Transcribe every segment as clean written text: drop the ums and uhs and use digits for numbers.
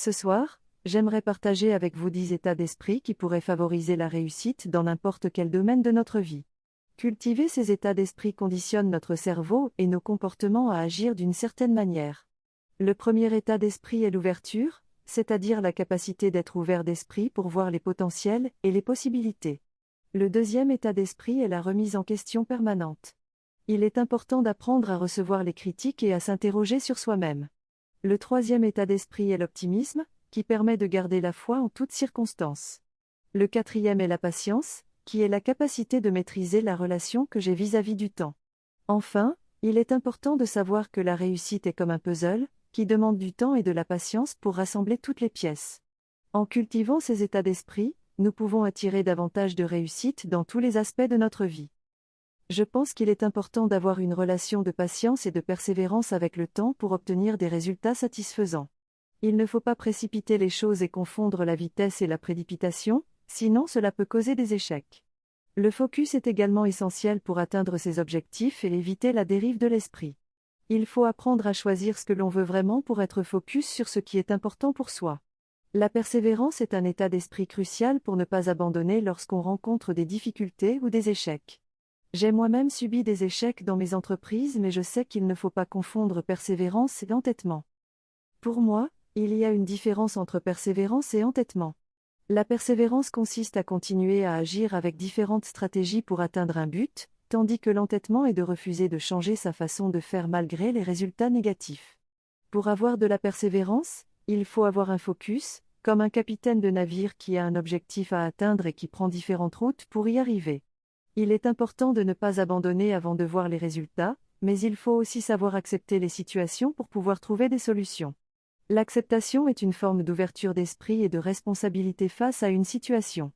Ce soir, j'aimerais partager avec vous 10 états d'esprit qui pourraient favoriser la réussite dans n'importe quel domaine de notre vie. Cultiver ces états d'esprit conditionne notre cerveau et nos comportements à agir d'une certaine manière. Le premier état d'esprit est l'ouverture, c'est-à-dire la capacité d'être ouvert d'esprit pour voir les potentiels et les possibilités. Le deuxième état d'esprit est la remise en question permanente. Il est important d'apprendre à recevoir les critiques et à s'interroger sur soi-même. Le troisième état d'esprit est l'optimisme, qui permet de garder la foi en toutes circonstances. Le quatrième est la patience, qui est la capacité de maîtriser la relation que j'ai vis-à-vis du temps. Enfin, il est important de savoir que la réussite est comme un puzzle, qui demande du temps et de la patience pour rassembler toutes les pièces. En cultivant ces états d'esprit, nous pouvons attirer davantage de réussite dans tous les aspects de notre vie. Je pense qu'il est important d'avoir une relation de patience et de persévérance avec le temps pour obtenir des résultats satisfaisants. Il ne faut pas précipiter les choses et confondre la vitesse et la précipitation, sinon cela peut causer des échecs. Le focus est également essentiel pour atteindre ses objectifs et éviter la dérive de l'esprit. Il faut apprendre à choisir ce que l'on veut vraiment pour être focus sur ce qui est important pour soi. La persévérance est un état d'esprit crucial pour ne pas abandonner lorsqu'on rencontre des difficultés ou des échecs. J'ai moi-même subi des échecs dans mes entreprises, mais je sais qu'il ne faut pas confondre persévérance et entêtement. Pour moi, il y a une différence entre persévérance et entêtement. La persévérance consiste à continuer à agir avec différentes stratégies pour atteindre un but, tandis que l'entêtement est de refuser de changer sa façon de faire malgré les résultats négatifs. Pour avoir de la persévérance, il faut avoir un focus, comme un capitaine de navire qui a un objectif à atteindre et qui prend différentes routes pour y arriver. Il est important de ne pas abandonner avant de voir les résultats, mais il faut aussi savoir accepter les situations pour pouvoir trouver des solutions. L'acceptation est une forme d'ouverture d'esprit et de responsabilité face à une situation.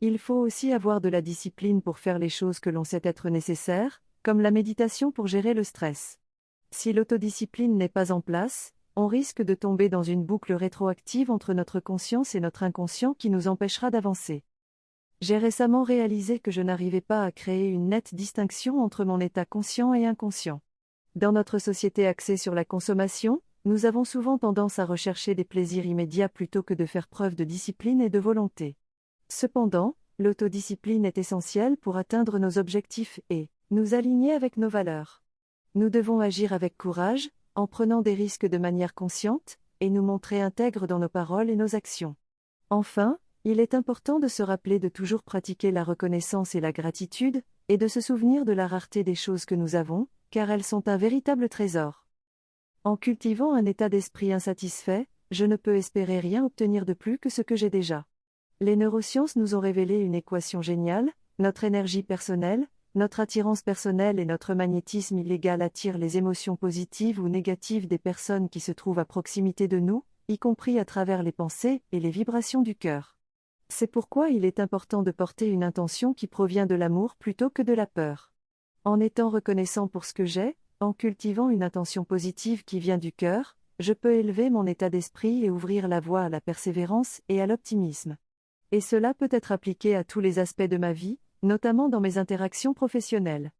Il faut aussi avoir de la discipline pour faire les choses que l'on sait être nécessaires, comme la méditation pour gérer le stress. Si l'autodiscipline n'est pas en place, on risque de tomber dans une boucle rétroactive entre notre conscience et notre inconscient qui nous empêchera d'avancer. J'ai récemment réalisé que je n'arrivais pas à créer une nette distinction entre mon état conscient et inconscient. Dans notre société axée sur la consommation, nous avons souvent tendance à rechercher des plaisirs immédiats plutôt que de faire preuve de discipline et de volonté. Cependant, l'autodiscipline est essentielle pour atteindre nos objectifs et nous aligner avec nos valeurs. Nous devons agir avec courage, en prenant des risques de manière consciente, et nous montrer intègres dans nos paroles et nos actions. Enfin, il est important de se rappeler de toujours pratiquer la reconnaissance et la gratitude, et de se souvenir de la rareté des choses que nous avons, car elles sont un véritable trésor. En cultivant un état d'esprit insatisfait, je ne peux espérer rien obtenir de plus que ce que j'ai déjà. Les neurosciences nous ont révélé une équation géniale: notre énergie personnelle, notre attirance personnelle et notre magnétisme illégal attirent les émotions positives ou négatives des personnes qui se trouvent à proximité de nous, y compris à travers les pensées et les vibrations du cœur. C'est pourquoi il est important de porter une intention qui provient de l'amour plutôt que de la peur. En étant reconnaissant pour ce que j'ai, en cultivant une intention positive qui vient du cœur, je peux élever mon état d'esprit et ouvrir la voie à la persévérance et à l'optimisme. Et cela peut être appliqué à tous les aspects de ma vie, notamment dans mes interactions professionnelles.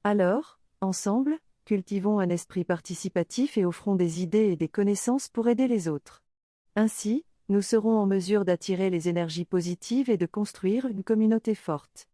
Alors, ensemble, cultivons un esprit participatif et offrons des idées et des connaissances pour aider les autres. Ainsi, nous serons en mesure d'attirer les énergies positives et de construire une communauté forte.